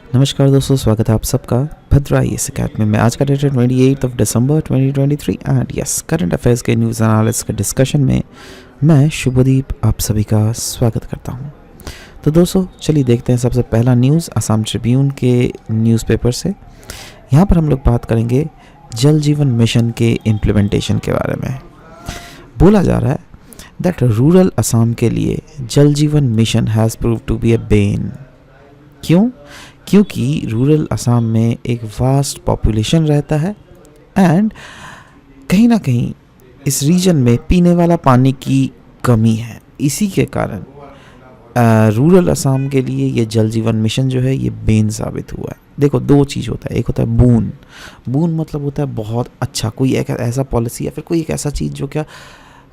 नमस्कार दोस्तों, स्वागत है आप सबका भद्रा IAS अकेडमी में। आज का डेट है 28 दिसंबर 2023 एंड यस, करंट अफेयर्स के न्यूज़ एनालिसिस के डिस्कशन में मैं शुभदीप आप सभी का स्वागत करता हूं। तो दोस्तों चलिए देखते हैं सबसे पहला न्यूज़ असम ट्रिब्यून के न्यूज़पेपर से। यहाँ पर हम लोग बात करेंगे जल जीवन मिशन के इम्प्लीमेंटेशन के बारे में। बोला जा रहा है दैट रूरल असम के लिए Jal Jeevan mission has prove to be a bane. क्यों? क्योंकि रूरल असम में एक वास्ट पॉपुलेशन रहता है एंड कहीं ना कहीं इस रीजन में पीने वाला पानी की कमी है। इसी के कारण रूरल असम के लिए ये जल जीवन मिशन जो है ये बेन साबित हुआ है। देखो, दो चीज़ होता है। एक होता है बून। बून मतलब होता है बहुत अच्छा, कोई एक ऐसा पॉलिसी या फिर कोई एक ऐसा चीज़ जो क्या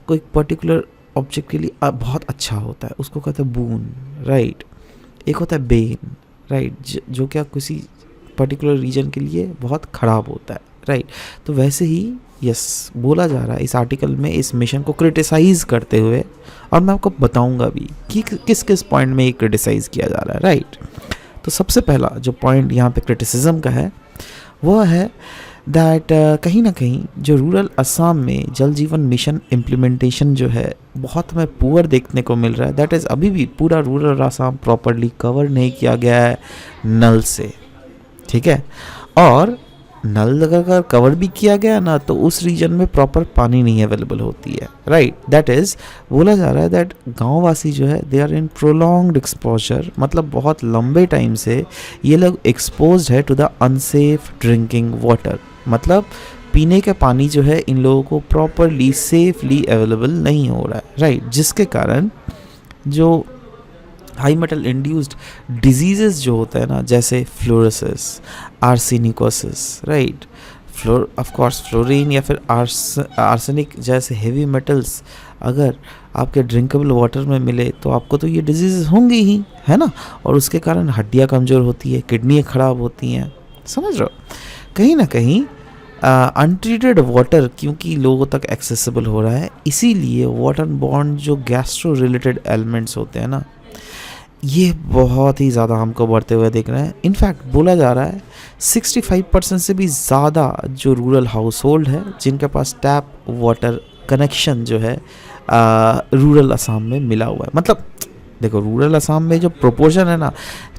कोई पर्टिकुलर ऑब्जेक्ट के लिए बहुत अच्छा होता है, उसको कहते हैं बून, राइट। एक होता है बेन, राइट, जो क्या किसी पर्टिकुलर रीजन के लिए बहुत ख़राब होता है, राइट। तो वैसे ही यस बोला जा रहा है इस आर्टिकल में इस मिशन को क्रिटिसाइज़ करते हुए, और मैं आपको बताऊंगा भी कि किस किस पॉइंट में ये क्रिटिसाइज़ किया जा रहा है, राइट। तो सबसे पहला जो पॉइंट यहाँ पे क्रिटिसिज्म का है वो है दैट कहीं ना कहीं जो रूरल असम में जल जीवन मिशन इम्प्लीमेंटेशन जो है बहुत हमें पुअर देखने को मिल रहा है। दैट इज़ अभी भी पूरा रूरल असम प्रॉपरली कवर नहीं किया गया है नल से, ठीक है। और नल अगर कवर भी किया गया ना तो उस रीजन में प्रॉपर पानी नहीं अवेलेबल होती है, राइट। दैट इज़ बोला जा रहा है दैट गांववासी जो है they are in prolonged exposure, मतलब बहुत लंबे टाइम से ये लोग एक्सपोज्ड है to the unsafe drinking water. मतलब पीने का पानी जो है इन लोगों को प्रॉपरली सेफली अवेलेबल नहीं हो रहा है, राइट। जिसके कारण जो हाई मेटल इंड्यूस्ड डिजीजेस जो होता है ना, जैसे fluorosis, arsenicosis, right, of course fluorine या फिर आर्सेनिक जैसे हेवी मेटल्स अगर आपके ड्रिंकेबल वाटर में मिले तो आपको तो ये डिजीज़ होंगी ही, है ना। और उसके कारण हड्डियाँ कमज़ोर होती है, किडनी खराब होती हैं, समझ रहे हो। कहीं ना कहीं अनट्रीटेड वाटर क्योंकि लोगों तक एक्सेसिबल हो रहा है, इसीलिए वाटर बॉर्न जो गैस्ट्रो रिलेटेड एलिमेंट्स होते हैं ना, ये बहुत ही ज़्यादा हमको बढ़ते हुए देख रहे हैं। इनफैक्ट बोला जा रहा है 65% से भी ज़्यादा जो रूरल हाउस होल्ड है जिनके पास टैप वाटर कनेक्शन जो है रूरल असम में मिला हुआ है। मतलब देखो, रूरल असम में जो प्रोपोर्शन है ना,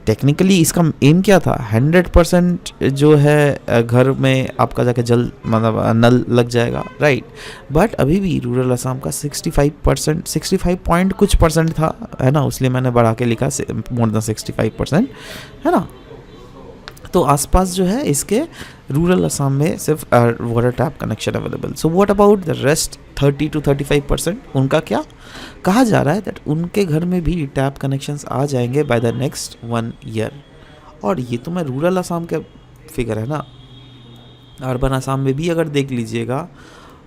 टेक्निकली इसका एम क्या था, 100% जो है घर में आपका जाके जल मतलब नल लग जाएगा, राइट। बट अभी भी रूरल असम का 65%, 65 पॉइंट कुछ परसेंट था, है ना, इसलिए मैंने बढ़ा के लिखा मोर देन 65%, है ना। तो आसपास जो है इसके रूरल असम में सिर्फ water tap connection available. So what about the rest 30 to 35%? उनका क्या कहा जा रहा है दैट उनके घर में भी टैप कनेक्शंस आ जाएंगे बाय द नेक्स्ट 1 ईयर। और ये तो मैं रूरल असम के फिगर है ना, अर्बन असम में भी अगर देख लीजिएगा,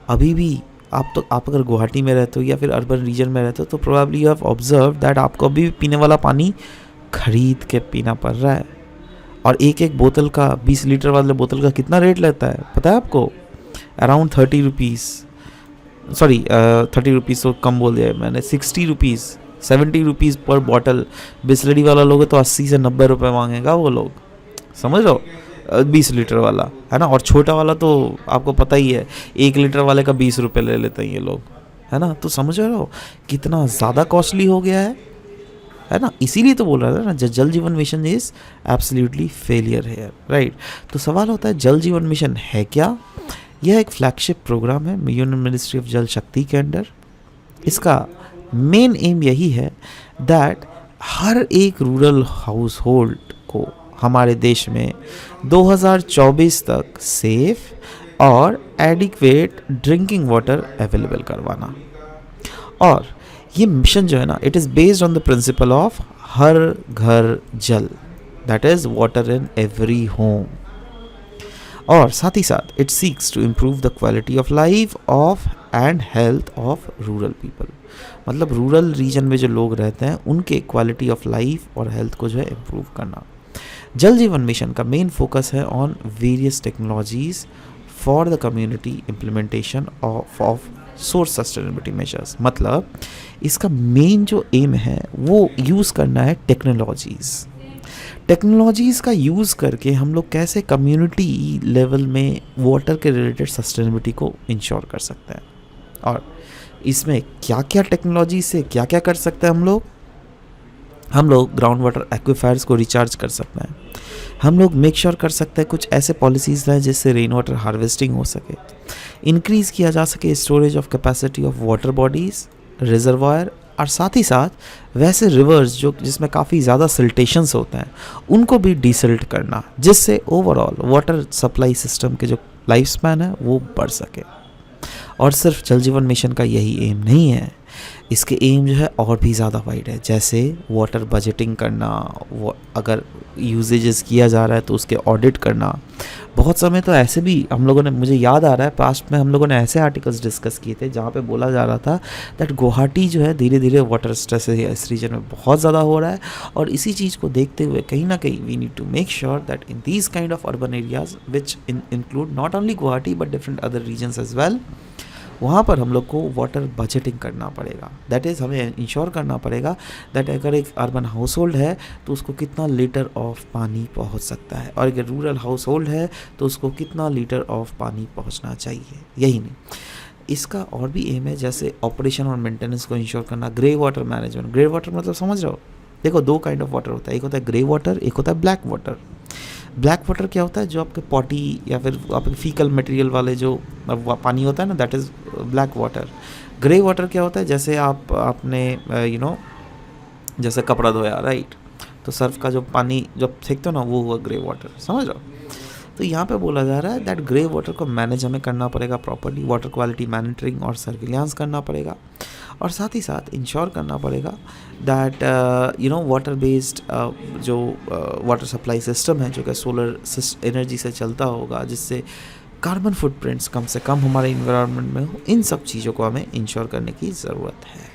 अभी भी आप अगर गुवाहाटी में रहते हो या फिर अर्बन रीजन में रहते हो तो probably you have observe that आपको अभी पीने वाला पानी खरीद के पीना पड़ रहा है। और एक बोतल का 20 लीटर वाले बोतल का कितना रेट लगता है पता है आपको? अराउंड 30 रुपीज़, सॉरी 30 रुपीज़ तो कम बोल दिया मैंने, 60 रुपीज़, 70 रुपीज़ पर बॉटल। बिस्लरी वाला लोग तो 80 से 90 रुपये मांगेगा वो लोग, समझ लो, 20 लीटर वाला, है ना। और छोटा वाला तो आपको पता ही है, 1 लीटर वाले का 20 रुपये ले लेते हैं ये लोग, है ना। तो समझ रहे हो कितना ज़्यादा कॉस्टली हो गया है ना। इसीलिए तो बोल रहा था ना, जल Jeevan mission is absolutely failure है, राइट। तो सवाल होता है जल जीवन मिशन है क्या? यह एक फ्लैगशिप प्रोग्राम है यूनियन मिनिस्ट्री ऑफ जल शक्ति के अंडर। इसका मेन एम यही है दैट हर एक रूरल हाउस होल्ड को हमारे देश में 2024 तक सेफ और एडिक्वेट ड्रिंकिंग वाटर अवेलेबल करवाना। और ये मिशन जो है ना, it is based on the principle of Har Ghar Jal, that is water in every home. और साथ ही साथ it seeks to improve the quality of life of and health of rural people. मतलब रूरल रीजन में जो लोग रहते हैं उनके क्वालिटी ऑफ लाइफ और हेल्थ को जो है इम्प्रूव करना। जल जीवन मिशन का मेन फोकस है on various technologies for the community implementation of source sustainability measures. मतलब इसका मेन जो एम है वो यूज़ करना है टेक्नोलॉजीज़ टेक्नोलॉजीज़ का यूज़ करके हम लोग कैसे कम्युनिटी लेवल में वाटर के रिलेटेड सस्टेनेबिलिटी को इंश्योर कर सकते हैं, और इसमें क्या क्या टेक्नोलॉजी से क्या क्या कर सकते हैं हम लोग ग्राउंड वाटर एक्विफायर्स को रिचार्ज कर सकते हैं, हम लोग मेक श्योर कर सकते हैं कुछ ऐसे पॉलिसीज़ हैं जिससे रेन वाटर हार्वेस्टिंग हो सके, इंक्रीज़ किया जा सके storage of capacity of water bodies, reservoir, और साथ ही साथ वैसे रिवर्स जो जिसमें काफ़ी ज़्यादा सिल्टेशंस होते हैं उनको भी डिसिल्ट करना, जिससे ओवरऑल वाटर सप्लाई सिस्टम के जो लाइफ स्पैन है वो बढ़ सके। और सिर्फ जल जीवन मिशन का यही एम नहीं है, इसके एम जो है और भी ज़्यादा वाइड है, जैसे वाटर बजटिंग करना, वो अगर यूजेजेस किया जा रहा है तो उसके ऑडिट करना। बहुत समय तो ऐसे भी हम लोगों ने, मुझे याद आ रहा है पास्ट में हम लोगों ने ऐसे आर्टिकल्स डिस्कस किए थे जहाँ पे बोला जा रहा था दैट गुवाहाटी जो है धीरे धीरे वाटर स्ट्रेस इस रीजन में बहुत ज़्यादा हो रहा है, और इसी चीज़ को देखते हुए कहीं ना कहीं we need to make sure that in these kind of urban areas which include not only Guwahati but different other regions as well, वहाँ पर हम लोग को वाटर बजटिंग करना पड़ेगा। दैट इज़ हमें इंश्योर करना पड़ेगा दैट अगर एक अर्बन हाउस होल्ड है तो उसको कितना लीटर ऑफ पानी पहुँच सकता है, और अगर रूरल हाउस होल्ड है तो उसको कितना लीटर ऑफ पानी पहुँचना चाहिए। यही नहीं, इसका और भी एम है, जैसे ऑपरेशन और मेंटेनेंस को इंश्योर करना, grey water management. Grey water मतलब समझ रहे हो, देखो दो काइंड ऑफ वाटर होता है, एक होता है ग्रे वाटर, एक होता है ब्लैक वाटर। ब्लैक वाटर क्या होता है, जो आपके पॉटी या फिर आपके फीकल मटेरियल वाले जो पानी होता है ना, that is black water. Grey water क्या होता है, जैसे आपने जैसे कपड़ा धोया, राइट, तो सर्फ का जो पानी जब फेंकते हो ना वो हुआ ग्रे वाटर, समझ रहे हो। तो यहाँ पे बोला जा रहा है दैट ग्रे वाटर को मैनेज हमें करना पड़ेगा प्रॉपर्ली, वाटर क्वालिटी मॉनिटरिंग और सर्विलांस करना पड़ेगा, और साथ ही साथ इंश्योर करना पड़ेगा दैट वाटर बेस्ड जो वाटर सप्लाई सिस्टम है जो कि सोलर एनर्जी से चलता होगा, जिससे कार्बन फुटप्रिंट्स कम से कम हमारे इन्वायरमेंट में हो। इन सब चीज़ों को हमें इंश्योर करने की ज़रूरत है।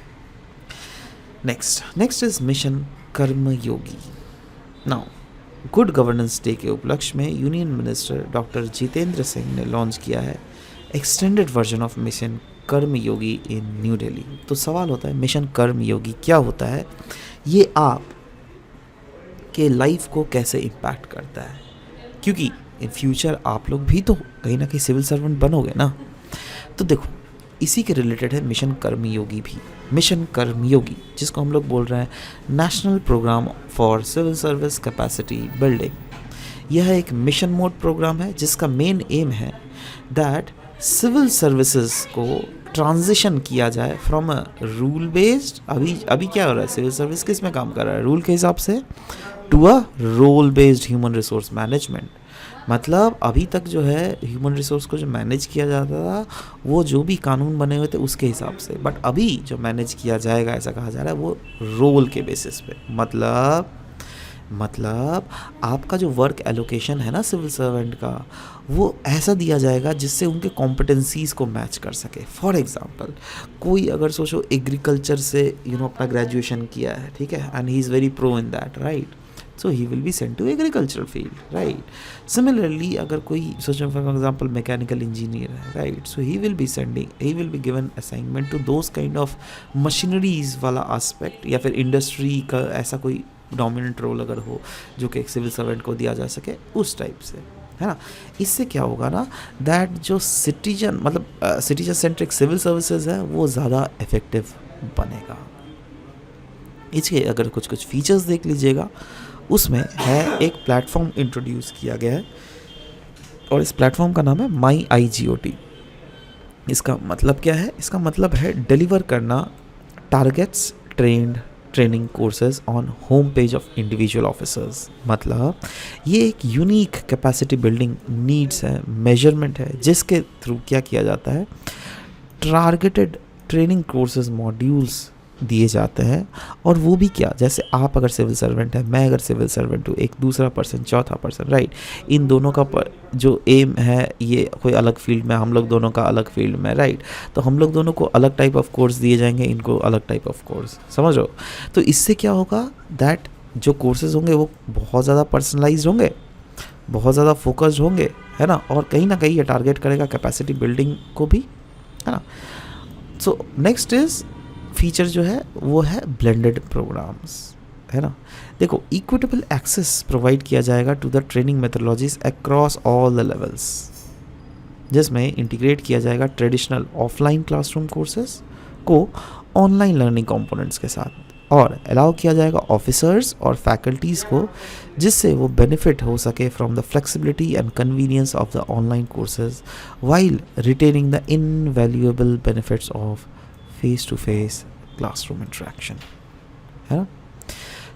Next is mission Karmayogi. Now good governance day के उपलक्ष्य में union minister doctor Jitendra Singh ने लॉन्च किया है extended version of mission Karmayogi in new Delhi. तो सवाल होता है मिशन कर्मयोगी क्या होता है, ये आप के लाइफ को कैसे इम्पैक्ट करता है, क्योंकि इन फ्यूचर आप लोग भी तो कहीं ना कहीं सिविल सर्वेंट बनोगे ना। तो देखो इसी के रिलेटेड है मिशन कर्मयोगी भी। मिशन कर्मयोगी जिसको हम लोग बोल रहे हैं national programme for civil service capacity building, यह एक मिशन मोड प्रोग्राम है जिसका मेन एम है दैट सिविल सर्विसेज को ट्रांजिशन किया जाए फ्रॉम अ रूल बेस्ड, अभी क्या हो रहा है, सिविल सर्विस किस में काम कर रहा है, रूल के हिसाब से, to a role based human resource management. मतलब अभी तक जो है ह्यूमन रिसोर्स को जो मैनेज किया जाता था वो जो भी कानून बने हुए थे उसके हिसाब से, बट अभी जो मैनेज किया जाएगा ऐसा कहा जा रहा है वो रोल के बेसिस पे। मतलब आपका जो वर्क एलोकेशन है ना सिविल सर्वेंट का, वो ऐसा दिया जाएगा जिससे उनके कॉम्पिटेंसीज़ को मैच कर सके। फॉर एग्जांपल कोई अगर सोचो एग्रीकल्चर से अपना ग्रेजुएशन किया है, ठीक है, and he is very pro in that, right, so he will be sent to agricultural field, right? Similarly अगर कोई सोचो for example mechanical engineer है, right, so he will be given assignment to those kind of machineries वाला aspect, या फिर industry का ऐसा कोई डोमिनेंट रोल अगर हो जो कि एक सिविल सर्वेंट को दिया जा सके, उस टाइप से, है ना। इससे क्या होगा ना दैट जो सिटीजन सेंट्रिक सिविल सर्विसेज है वो ज़्यादा इफेक्टिव बनेगा। इसके अगर कुछ फीचर्स देख लीजिएगा, उसमें है एक प्लेटफॉर्म इंट्रोड्यूस किया गया है और इस प्लेटफॉर्म का नाम है माई IGOT। इसका मतलब क्या है, इसका मतलब है डिलीवर करना targets training courses on home page of individual officers. मतलब ये एक यूनिक कैपेसिटी बिल्डिंग नीड्स है, मेजरमेंट है, जिसके थ्रू क्या किया जाता है, टारगेटेड ट्रेनिंग कोर्सेज मॉड्यूल्स दिए जाते हैं। और वो भी क्या, जैसे आप अगर सिविल सर्वेंट है, मैं अगर सिविल सर्वेंट हूँ, एक दूसरा पर्सन, चौथा पर्सन, राइट, इन दोनों का जो एम है ये कोई अलग फील्ड में, हम लोग दोनों का अलग फील्ड में, राइट, तो हम लोग दोनों को अलग टाइप ऑफ कोर्स दिए जाएंगे, इनको अलग टाइप ऑफ कोर्स, समझ रहे हो। तो इससे क्या होगा दैट जो कोर्सेज होंगे वो बहुत ज़्यादा पर्सनलाइज्ड होंगे, बहुत ज़्यादा फोकस्ड होंगे, है ना, और कहीं ना कहीं ये टारगेट करेगा कैपेसिटी बिल्डिंग को भी, है ना। सो नेक्स्ट इज फीचर जो है वो है ब्लेंडेड प्रोग्राम्स, है ना। देखो, इक्विटेबल एक्सेस प्रोवाइड किया जाएगा to the training methodologies across all the levels, जिसमें इंटीग्रेट किया जाएगा ट्रेडिशनल ऑफलाइन क्लासरूम कोर्सेज को ऑनलाइन लर्निंग कंपोनेंट्स के साथ, और अलाउ किया जाएगा ऑफिसर्स और फैकल्टीज़ को, जिससे वो बेनिफिट हो सके from the flexibility and convenience of the online courses while retaining the invaluable benefits of face to face classroom interaction, है ना।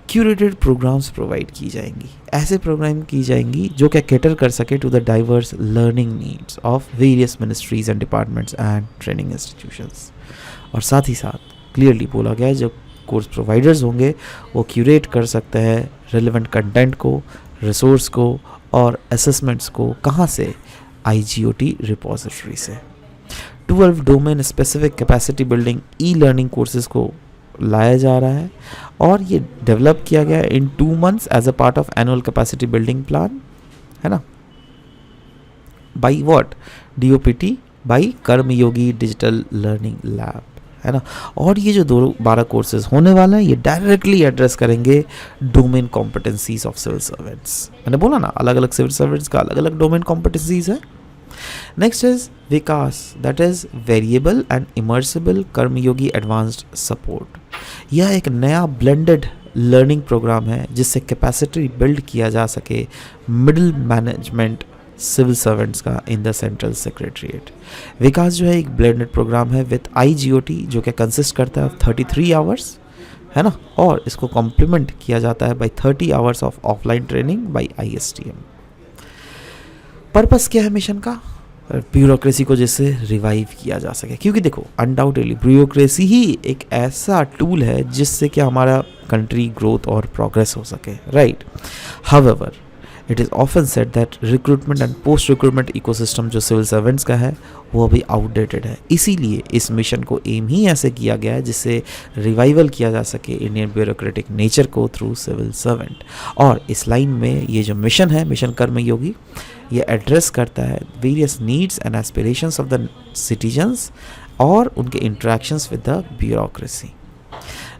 क्यूरेटेड प्रोग्राम्स प्रोवाइड की जाएंगी, ऐसे प्रोग्राम की जाएंगी जो क्या कैटर कर सके to the diverse learning needs of various ministries and departments and training institutions. और साथ ही साथ क्लियरली बोला गया है, जो कोर्स प्रोवाइडर्स होंगे वो क्यूरेट कर सकते हैं रेलेवेंट कंटेंट को, रिसोर्स को और असेसमेंट्स को। कहाँ से? IGOT रिपोजिटरी से। 12 domain specific capacity building e learning courses को लाया जा रहा है, और ये डेवलप किया गया in 2 months as a part of annual capacity building plan, है ना, by what? DOPT, by Karmayogi digital learning lab, है ना। और ये जो 12 कोर्सेज होने वाले हैं, ये डायरेक्टली एड्रेस करेंगे domain competencies of civil servants. मैंने बोला ना, अलग अलग सिविल सर्वेंट्स का अलग अलग डोमेन कॉम्पिटेंसीज है। Next is Vikas, that is variable and immersible Karmayogi advanced support. यह एक नया ब्लेंडेड लर्निंग प्रोग्राम है जिससे कैपेसिटी बिल्ड किया जा सके मिडिल मैनेजमेंट सिविल सर्वेंट्स का इन द सेंट्रल सेक्रेटरीट। विकास जो है एक ब्लेंडेड प्रोग्राम है विथ IGOT, जो कि कंसिस्ट करता है 33 आवर्स, है ना, और इसको कॉम्प्लीमेंट किया जाता है by 30 hours of offline training by ISTM। Purpose क्या है मिशन का? ब्यूरोक्रेसी को जैसे रिवाइव किया जा सके, क्योंकि देखो अनडाउटेडली ब्यूरोक्रेसी ही एक ऐसा टूल है जिससे कि हमारा कंट्री ग्रोथ और प्रोग्रेस हो सके, right. However it is often said that recruitment and post recruitment ecosystem जो सिविल सर्वेंट्स का है वो अभी आउटडेटेड है। इसीलिए इस मिशन को एम ही ऐसे किया गया है जिससे रिवाइवल किया जा सके इंडियन ब्यूरोक्रेटिक नेचर को थ्रू सिविल सर्वेंट। और इस लाइन में ये जो मिशन है, मिशन कर्मयोगी, ये एड्रेस करता है various needs and aspirations of the citizens और उनके interactions with the bureaucracy.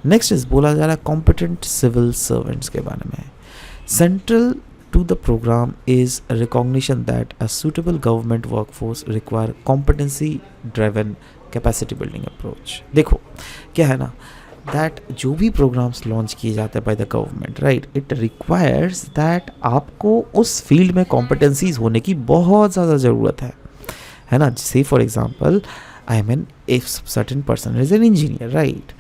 Next is बोला जा रहा है कॉम्पिटेंट सिविल सर्वेंट्स के बारे में। Central to the program is a recognition that a suitable government workforce require competency driven capacity building approach। देखो क्या है ना, that जो भी programs launch किए जाते हैं by the government, right, it requires that आपको उस field में competencies होने की बहुत ज़्यादा ज़रूरत है ना। say for example I mean if certain person is an engineer, right,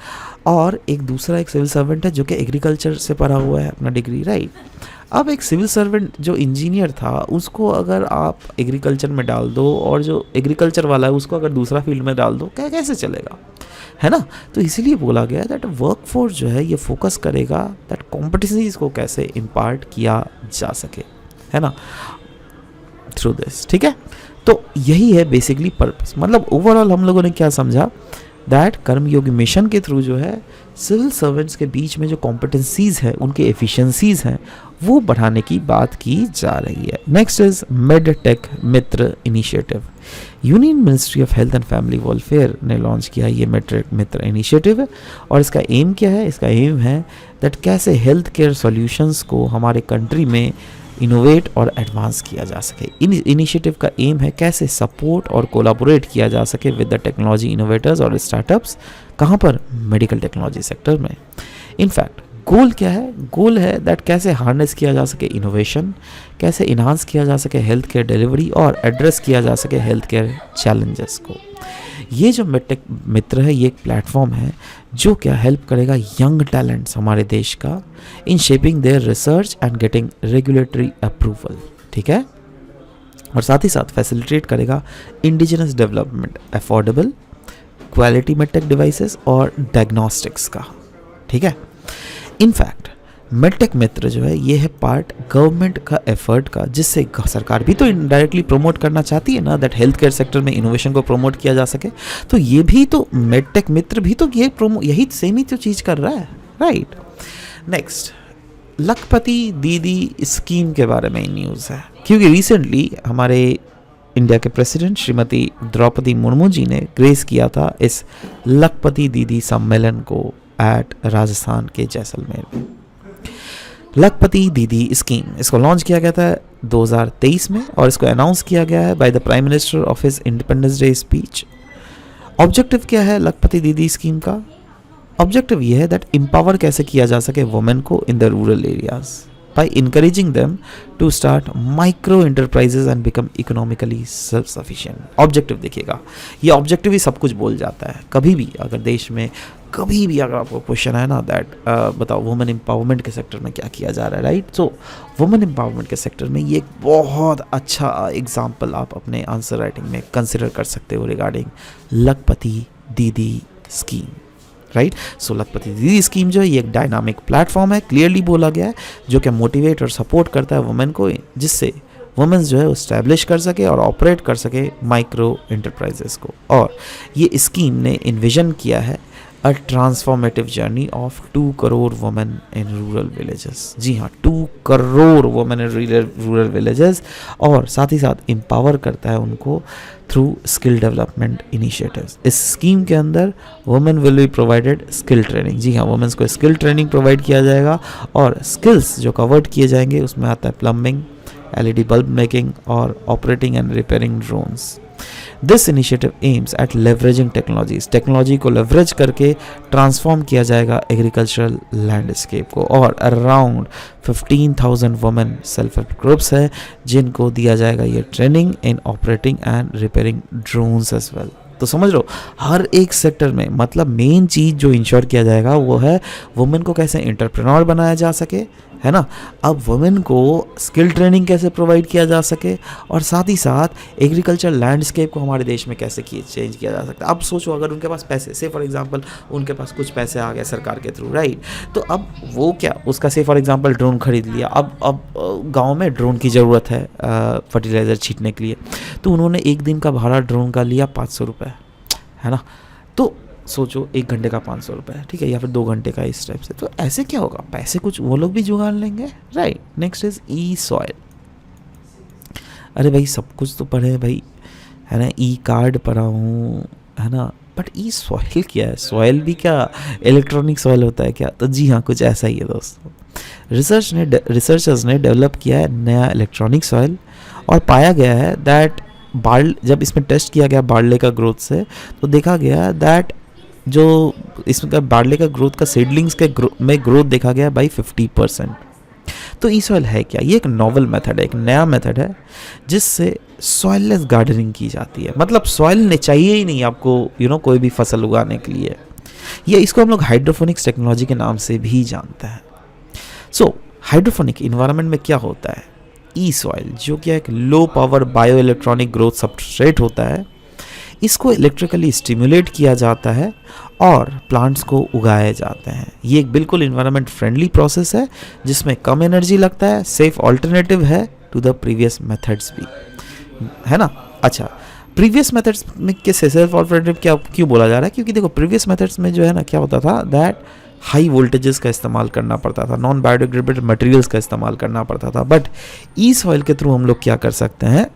और एक दूसरा एक सिविल सर्वेंट है जो कि एग्रीकल्चर से पढ़ा हुआ है अपना डिग्री, राइट। अब एक सिविल सर्वेंट जो इंजीनियर था उसको अगर आप एग्रीकल्चर में डाल दो और जो एग्रीकल्चर वाला है उसको अगर दूसरा फील्ड में डाल दो, क्या कैसे चलेगा, है ना। तो इसीलिए बोला गया दैट वर्कफोर्स जो है ये फोकस करेगा दैट कॉम्पिटेंसीज को कैसे इम्पार्ट किया जा सके, है ना, थ्रू दिस, ठीक है। तो यही है बेसिकली पर्पस। मतलब ओवरऑल हम लोगों ने क्या समझा दैट कर्मयोगी मिशन के थ्रू जो है सिविल सर्वेंट्स के बीच में जो कॉम्पिटेंसीज है, उनके एफिशिएंसीज हैं, वो बढ़ाने की बात की जा रही है। Next is medtech Mitra initiative. Union ministry of health and family welfare ने लॉन्च किया ये मेडटेक मित्र इनिशिएटिव, और इसका एम क्या है? इसका एम है दैट कैसे हेल्थ केयर सॉल्यूशंस को हमारे कंट्री में इनोवेट और एडवांस किया जा सके। इन इनिशिएटिव का एम है कैसे सपोर्ट और कोलाबोरेट किया जा सके विद द टेक्नोलॉजी इनोवेटर्स और स्टार्टअप्स। कहाँ पर? मेडिकल टेक्नोलॉजी सेक्टर में। इनफैक्ट गोल क्या है? गोल है दैट कैसे हार्नेस किया जा सके इनोवेशन, कैसे इन्हांस किया जा सके हेल्थ केयर डिलीवरी और एड्रेस किया जा सके हेल्थ केयर चैलेंजेस को। ये जो मेडटेक मित्र है ये एक प्लेटफॉर्म है जो क्या हेल्प करेगा यंग टैलेंट्स हमारे देश का in shaping their research and getting regulatory approval, ठीक है। और साथ ही साथ फैसिलिटेट करेगा indigenous development, affordable quality medtech devices और डायग्नोस्टिक्स का, ठीक है। इनफैक्ट मेडटेक मित्र जो है ये है पार्ट गवर्नमेंट का एफर्ट का, जिससे सरकार भी तो इनडायरेक्टली प्रमोट करना चाहती है ना दैट हेल्थ केयर सेक्टर में इनोवेशन को प्रमोट किया जा सके। तो ये भी तो मेडटेक मित्र भी तो ये यही सेम ही तो चीज़ कर रहा है, राइट। नेक्स्ट लखपति दीदी स्कीम के बारे में न्यूज़ है, क्योंकि रिसेंटली हमारे इंडिया के प्रेसिडेंट श्रीमती द्रौपदी मुर्मू जी ने ग्रेस किया था इस लखपति दीदी सम्मेलन को एट राजस्थान के जैसलमेर में। लखपति दीदी स्कीम, इसको लॉन्च किया गया था 2023 में और इसको अनाउंस किया गया है by the prime minister of his independence day speech. Objective क्या है लखपति दीदी स्कीम का? ऑब्जेक्टिव ये है दैट एम्पावर कैसे किया जा सके वुमेन को in the rural areas by encouraging them to start micro enterprises and become economically self sufficient। Objective देखिएगा, ये ऑब्जेक्टिव ही सब कुछ बोल जाता है। कभी भी अगर देश में कभी भी अगर आपको क्वेश्चन है ना दैट बताओ वुमेन एम्पावरमेंट के सेक्टर में क्या किया जा रहा है, राइट? सो वुमेन एम्पावरमेंट के सेक्टर में ये एक बहुत अच्छा एग्जाम्पल आप अपने आंसर राइटिंग में कंसिडर कर सकते हो रिगार्डिंग लखपति दीदी स्कीम, राइट? सो लखपति दीदी स्कीम जो है ये एक डायनामिक प्लेटफॉर्म है, क्लियरली बोला गया है, जो कि मोटिवेट और सपोर्ट करता है वुमेन को, जिससे वुमेन्स जो है इस्टेब्लिश कर सके और ऑपरेट कर सके माइक्रो एंटरप्राइजेस को। और ये स्कीम ने इन्विजन किया है a transformative journey of 2 crore women in rural villages. जी हाँ, 2 crore women in rural villages, और साथ ही साथ एम्पावर करता है उनको थ्रू स्किल डेवलपमेंट इनिशिएटिव्स। इस स्कीम के अंदर women will be provided skill training. जी हाँ, वुमेन्स को स्किल ट्रेनिंग प्रोवाइड किया जाएगा, और स्किल्स जो कवर्ड किए जाएंगे उसमें आता है प्लम्बिंग, LED बल्ब मेकिंग और operating and repairing drones. This initiative aims at leveraging technologies, technology को लेवरेज करके ट्रांसफॉर्म किया जाएगा एग्रीकल्चरल लैंडस्केप को। और around 15,000 women self help groups है जिनको दिया जाएगा ये training in operating and repairing drones as well. तो समझ लो हर एक सेक्टर में, मतलब मेन चीज़ जो इंश्योर किया जाएगा वो है वुमेन को कैसे एंटरप्रेन्योर बनाया जा सके, है ना। अब वुमेन को स्किल ट्रेनिंग कैसे प्रोवाइड किया जा सके, और साथ ही साथ एग्रीकल्चर लैंडस्केप को हमारे देश में कैसे चेंज किया जा सकता है। अब सोचो अगर उनके पास पैसे, से फॉर एग्जांपल उनके पास कुछ पैसे आ गए सरकार के थ्रू, राइट, तो अब वो क्या, उसका से फॉर एग्जांपल ड्रोन खरीद लिया। अब गाँव में ड्रोन की ज़रूरत है फर्टिलाइज़र छींटने के लिए, तो उन्होंने एक दिन का भाड़ा ड्रोन का लिया 500 रुपये, है ना। तो सोचो 1 घंटे का 500 रुपये, ठीक है, या फिर 2 घंटे का इस टाइप से। तो ऐसे क्या होगा, पैसे कुछ वो लोग भी जुगाड़ लेंगे, right. Next is E soil. अरे भाई सब कुछ तो पढ़े भाई, है ना, ई कार्ड पढ़ा हूँ, है ना, बट ई सॉइल क्या है? सॉइल भी क्या इलेक्ट्रॉनिक सॉइल होता है क्या? तो जी हाँ, कुछ ऐसा ही है दोस्तों। रिसर्चर्स ने डेवलप किया है नया इलेक्ट्रॉनिक सॉइल, और पाया गया है दैट जब इसमें टेस्ट किया गया बार्ले का ग्रोथ से, तो देखा गया दैट जो इसमें का बार्ले का ग्रोथ का सीडलिंग्स के में ग्रोथ देखा गया बाई 50%। तो ई सॉइल है क्या? ये एक नॉवल मेथड है, एक नया मेथड है जिससे सॉइललेस गार्डनिंग की जाती है। मतलब सॉइल ने चाहिए ही नहीं आपको कोई भी फसल उगाने के लिए। ये इसको हम लोग हाइड्रोफोनिक्स टेक्नोलॉजी के नाम से भी जानते हैं। सो हाइड्रोफोनिक इन्वायरमेंट में क्या होता है, ई सॉइल जो कि एक low power bio electronic growth substrate होता है, इसको इलेक्ट्रिकली स्टिमुलेट किया जाता है और प्लांट्स को उगाए जाते हैं। ये एक बिल्कुल इन्वायरमेंट फ्रेंडली प्रोसेस है जिसमें कम एनर्जी लगता है, सेफ ऑल्टरनेटिव है टू द प्रीवियस मेथड्स भी, है ना। अच्छा, प्रीवियस मेथड्स में कैसे सेल्फ ऑल्टरनेटिव क्यों बोला जा रहा है? क्योंकि देखो प्रीवियस मेथड्स में जो है ना क्या होता था दैट हाई वोल्टेजेस का इस्तेमाल करना पड़ता था, नॉन बायोडिग्रेडेबल मटेरियल्स का इस्तेमाल करना पड़ता था। बट ई सॉइल के थ्रू हम लोग क्या कर सकते हैं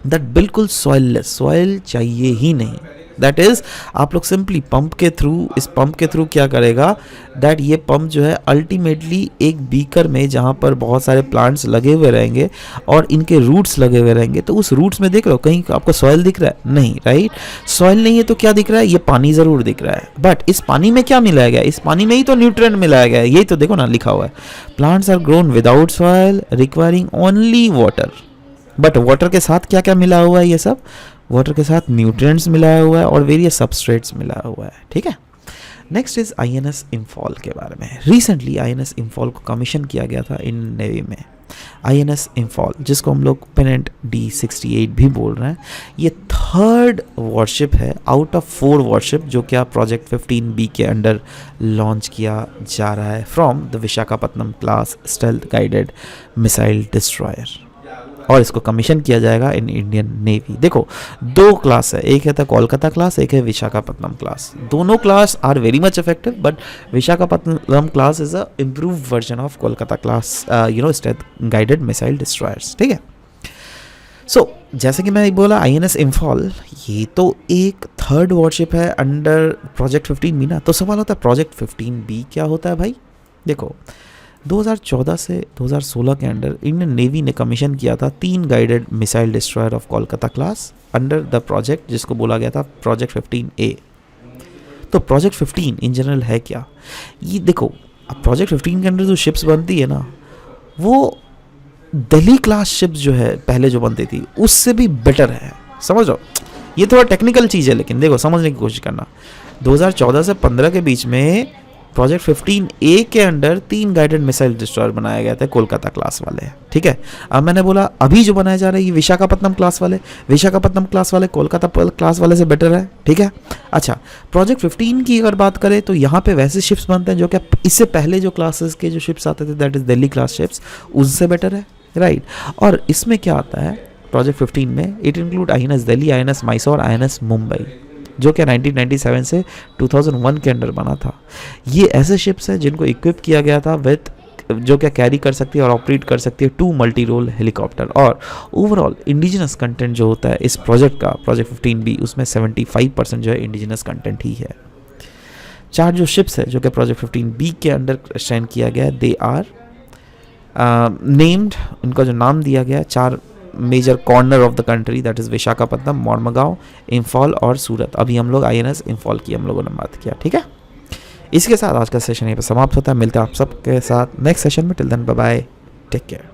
दैट बिल्कुल सॉइललेस, सॉइल चाहिए ही नहीं। दैट इज आप लोग सिंपली पंप के थ्रू, इस पंप के थ्रू क्या करेगा दैट ये पंप जो है अल्टीमेटली एक बीकर में जहाँ पर बहुत सारे प्लांट्स लगे हुए रहेंगे और इनके रूट्स लगे हुए रहेंगे, तो उस रूट्स में देख रहे हो कहीं आपको सॉइल दिख रहा है? नहीं, राइट। सॉइल नहीं है तो क्या दिख रहा है? ये पानी ज़रूर दिख रहा है, बट इस पानी में क्या मिलाया गया? इस पानी में ही तो न्यूट्रिएंट मिलाया गया है। यही तो देखो ना लिखा हुआ है, plants are grown without soil requiring only water. But water के साथ क्या क्या मिला हुआ है? ये सब वाटर के साथ न्यूट्रिएंट्स मिलाया हुआ है और वेरियस सबस्ट्रेट्स मिलाया हुआ है, ठीक है। नेक्स्ट इज INS इम्फॉल के बारे में। रिसेंटली INS इम्फॉल को कमीशन किया गया था इन नेवी में। INS इम्फॉल जिसको हम लोग पेनेंट D68 भी बोल रहे हैं, ये 3rd वॉरशिप है आउट ऑफ 4 वॉरशिप जो क्या प्रोजेक्ट 15B के अंडर लॉन्च किया जा रहा है from the Visakhapatnam class stealth guided missile destroyer, और इसको कमीशन किया जाएगा इन इंडियन नेवी। देखो 2 क्लास है, एक है था कोलकाता क्लास, एक है विशाखापत्तनम क्लास। दोनों class are very much effective, but Visakhapatnam class is a improve version of Kolkata class stealth guided missile destroyers, ठीक है। सो जैसे कि मैं बोला INS इम्फॉल ये तो एक 3rd वॉरशिप है अंडर प्रोजेक्ट 15B ना। तो सवाल होता है प्रोजेक्ट 15B क्या होता है भाई? देखो 2014 से 2016 के अंडर इंडियन नेवी ने कमीशन किया था 3 guided missile destroyer of Kolkata class under the project जिसको बोला गया था प्रोजेक्ट 15A। तो प्रोजेक्ट 15 इन जनरल है क्या, ये देखो, अब प्रोजेक्ट 15 के अंडर जो शिप्स बनती है ना, वो दिल्ली क्लास शिप्स जो है पहले जो बनती थी उससे भी बेटर है, समझ लो। ये थोड़ा टेक्निकल चीज़ है, लेकिन देखो समझने की कोशिश करना। 2014 से 15 के बीच में प्रोजेक्ट 15A के अंडर 3 गाइडेड मिसाइल डिस्ट्रॉयर बनाया गया था कोलकाता क्लास वाले, ठीक है। अब मैंने बोला अभी जो बनाए जा रहे हैं ये विशाखापट्टनम क्लास वाले कोलकाता क्लास वाले से बेटर है, ठीक है। अच्छा, प्रोजेक्ट 15 की अगर बात करें तो यहाँ पे वैसे शिप्स बनते हैं जो कि इससे पहले जो क्लासेस के जो शिप्स आते थे, that is Delhi class ships, उससे बेटर है, राइट। और इसमें क्या आता है प्रोजेक्ट 15 में, it include INS Delhi, INS Mysore, INS Mumbai, जो कि 1997 से 2001 के अंडर बना था। ये ऐसे शिप्स हैं जिनको इक्विप किया गया था विथ, जो क्या कैरी कर सकती है और ऑपरेट कर सकती है 2 मल्टी रोल हेलीकॉप्टर। और ओवरऑल इंडिजिनस कंटेंट जो होता है इस प्रोजेक्ट का, प्रोजेक्ट 15B, उसमें 75% जो है इंडिजिनस कंटेंट ही है। 4 जो शिप्स है जो कि प्रोजेक्ट 15B के अंडर स्टैंड किया गया है, दे आर नेम्ड, उनका जो नाम दिया गया है 4 major corner of the country, that is Visakhapatnam, Mormugao, Imphal और सूरत। अभी हम लोग INS इम्फॉल की हम लोगों ने बात किया, ठीक है। इसके साथ आज का सेशन यहाँ पर समाप्त होता है। मिलता है आप सबके साथ नेक्स्ट सेशन में। Till then bye bye, take care.